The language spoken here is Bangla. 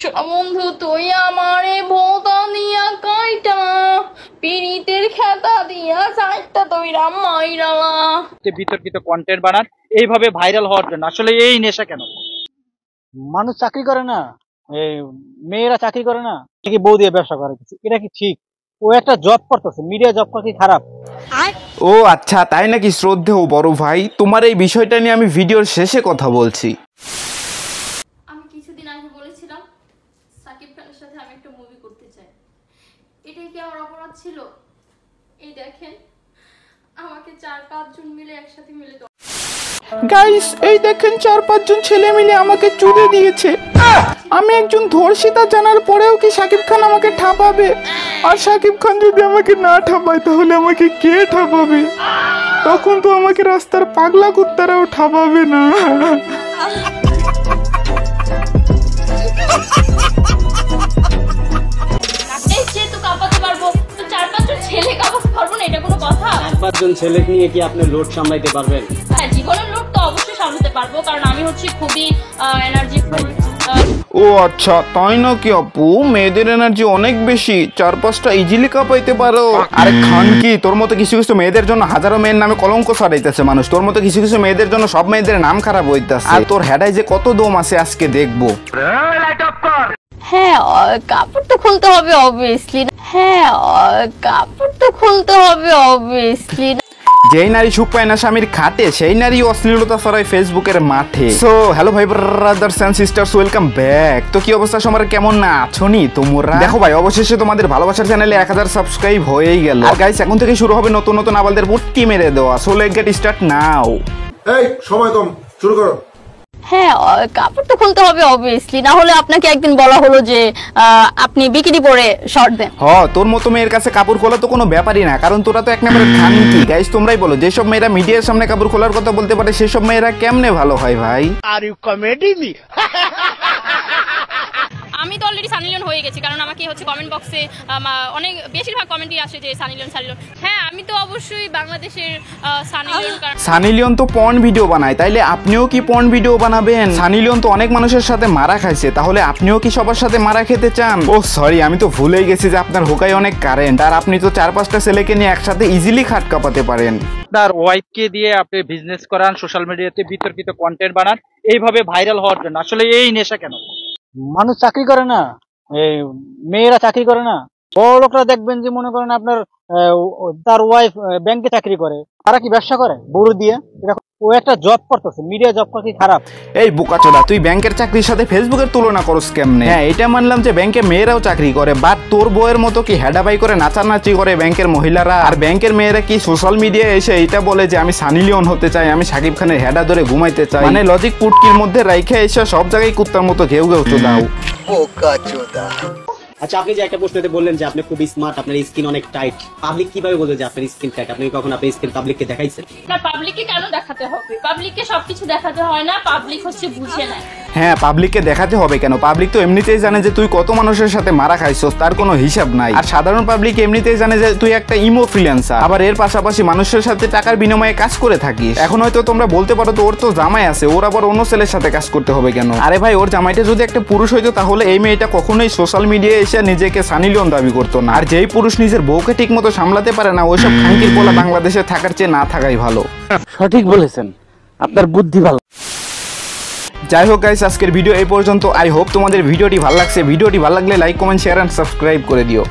বন্ধু তুই আমারে ভোতা দিয়া কাইটা পিরিতের খেতা দিয়া চাইটা তৈরা মাইরালা বিতর্কিত কন্টেন্ট বানান এইভাবে ভাইরাল হওয়ার জন্য। আসলে এই নেশা কেন? মানুষ চাকরি করে না, এই মেয়েরা চাকরি করে না, কি বউ দিয়ে ব্যবসা করে, এটা কি ঠিক? ও একটা জব করতেছে, মিডিয়া জব করা কি খারাপ? ও আচ্ছা, তাই নাকি শ্রদ্ধেয় বড় ভাই? তোমার এই বিষয়টা নিয়ে আমি ভিডিওর শেষে কথা বলছি। আমি কিছুদিন আগে বলেছিলাম সাকিব খানের সাথে আমি একটা মুভি করতে চাই। এটাই কি আমার অপরাধ ছিল? এই দেখেন আমাকে 4-5 জন মিলে একসাথে মিলে গাইস, এই দেখেন 4-5 জন ছেলে মিলে আমাকে চুদে দিয়েছে। আমি একজন ধর্ষিতা জানার পরেও কি সাকিব খান আমাকে ঠাপাবে? আর সাকিব খান যদি আমাকে না ঠাপায় তাহলে আমাকে কে ঠাপাবে? তখন তো আমাকে রাস্তার পাগলা কুত্তারাও ঠাপাবে না। যেহেতু কাঁপাতে পারবো তো 4-5 জন ছেলে কাঁপাতে পারবো না, এটা কোনো কথা? 4-5 জন ছেলে নিয়ে কি আপনি লোড সামলাইতে পারবেন? হ্যাঁ, জীবনের লোড তো অবশ্যই সামলাতে পারবো, কারণ আমি হচ্ছে খুবই এনার্জিফুল। ও আচ্ছা, তাই নাকি আপু? মেয়েদের এনার্জি অনেক বেশি, 4-5টা ইজিলি কাঁপাইতে পারো। আরে খান কি, তোর মতো কিছু কিছু মেয়েদের জন্য হাজারো মেয়ের নামে কলঙ্ক ছড়াইতেছে মানুষ। তোর মতো কিছু কিছু মেয়েদের জন্য সব মেয়েদের নাম খারাপ হইতাছে। আর তোর হেডায় যে কত দম আছে আজকে দেখবো। হ্যাঁ, কাপড় তো খুলতে হবে অবভিয়াসলি। হ্যাঁ, কাপড় তো খুলতে হবে অবভিয়াসলি। যেই নারী সুখ পায় না স্বামীর খাটে, সেই নারী অশ্লীলতা ছড়ায় ফেসবুকের মাঠে। সো হ্যালো ভাই brothers and sisters, welcome back. তো কি অবস্থা সবার, কেমন না আছোনি তোমরা? দেখো ভাই, অবশেষে তোমাদের ভালোবাসার চ্যানেলে 1000 সাবস্ক্রাইব হয়েই গেল। আর গাইস, এখন থেকে শুরু হবে নতুন নতুন আবালদের পুটকি মেরে দেওয়া। So let's get start now. এই সময় কম, শুরু করো। হ্যাঁ, কাপড় তো খুলতে হবে অবভিয়াসলি, না হলে আপনাকে একদিন বলা হলো যে আপনি বিকিনি পরে শর্ট দেন। তোর মতো মেয়ের কাছে কাপড় খোলা তো কোনো ব্যাপারই না, কারণ তোরা তো এক নম্বরে খানকি। গাইস তোমরাই বলো, যেসব মেয়েরা মিডিয়ার সামনে কাপড় খোলার কথা বলতে পারে সেসব মেয়েরা কেমনে ভালো হয় ভাই? Are you comedy me? আমি তো অলরেডি সানি লিওন হয়ে গেছি, কারণ আমাকে হচ্ছে কমেন্ট বক্সে অনেক বেশিরভাগ কমেন্টই আসে যে সানি লিওন। হ্যাঁ, আমি তো অবশ্যই বাংলাদেশের সানি লিওন। সানি লিওন তো পর্ন ভিডিও বানায়, তাইলে আপনিও কি পর্ন ভিডিও বানাবেন? সানি লিওন তো অনেক মানুষের সাথে মারা খাইছে, তাহলে আপনিও কি সবার সাথে মারা খেতে চান? ও সরি, আমি তো ভুলেই গেছি যে আপনার হোকায় অনেক কারেন্ট, আর আপনি তো 4-5টা ছেলেকে নিয়ে একসাথে ইজিলি খাট কাঁপাতে পারেন। তার ওয়াইফকে দিয়ে আপনি বিজনেস করান, সোশ্যাল মিডিয়াতে বিতর্কিত কন্টেন্ট বানান এইভাবে ভাইরাল হওয়ার জন্য। আসলে এই নেশা কেন? মানুষ চাকরি করে না, এই মেয়েরা চাকরি করে না। বড় লোকরা দেখবেন যে মনে করেন আপনার তার ওয়াইফ ব্যাংকে চাকরি করে, তারা কি ব্যবসা করে বড় দিয়ে? ও একটা জব করতেছে, মিডিয়া জব করা কি খারাপ? এই বোকাচোদা, তুই ব্যাংকের চাকরির সাথে ফেসবুকের তুলনা করস কেমনে? হ্যাঁ, এটা মানলাম যে ব্যাংকে মেয়েরাও চাকরি করে, বাট তোর বউয়ের মতো কি হেডাবাই করে নাচানাচি করে ব্যাংকের মহিলারা? আর ব্যাংকের মেয়েরা কি সোশ্যাল মিডিয়ায় এসে এটা বলে যে আমি সানি লিওন হতে চাই, আমি সাকিব খানের হেডা ধরে ঘুমাইতে চাই? মানে লজিক পুটকির মধ্যে রাইখে এসে সব জায়গায় কুত্তার মতো ঘেউ ঘেউ চোদাও। বোকাচোদা। আচ্ছা, আপনি যে একটা প্রশ্নতে বললেন যে আপনি খুব স্মার্ট, আপনার স্কিন অনেক টাইট, পাবলিক কিভাবে বলবে যে আপনার স্কিন টাইট? আপনি কখন আপনার স্কিন পাবলিককে দেখাইছেন? না, পাবলিককে কেন দেখাতে হবে? পাবলিককে সবকিছু দেখাতে হয় না, পাবলিক হচ্ছে বুঝে নেয়। হ্যাঁ, পাবলিককে দেখাতে হবে কেন? পাবলিক তো এমনিতেই জানে যে তুই কত মানুষের সাথে মারা খাইছস, তার কোনো হিসাব নাই। আর সাধারণ পাবলিক এমনিতেই জানে যে তুই একটা ইমোফ্লুয়েন্সার, আবার এর পাশাপাশি মানুষের সাথে টাকার বিনিময়ে কাজ করে থাকিস। এখন হয়তো তোমরা বলতে পারো তো ওর তো জামাই আছে, ওর আবার অন্য ছেলের সাথে কাজ করতে হবে কেন? আরে ভাই, ওর জামাইটা যদি একটা পুরুষ হইতো তাহলে এই মেয়েটা কখনোই সোশ্যাল মিডিয়ায় এসে নিজেকে সানি লিওন দাবি করতো না। আর যেই পুরুষ নিজের বউকে ঠিক মতো সামলাতে পারে না, ওইসব খানকির পোলা বাংলাদেশে থাকার চেয়ে না থাকাই ভালো। সঠিক বলেছেন, আপনার বুদ্ধি ভালো। যাই হোক গাইস, আজকের ভিডিও এই পর্যন্ত। আই হোপ তোমাদের ভিডিওটি ভালো লাগছে। ভিডিওটি ভালো লাগলে like, comment, share and subscribe করে দিও।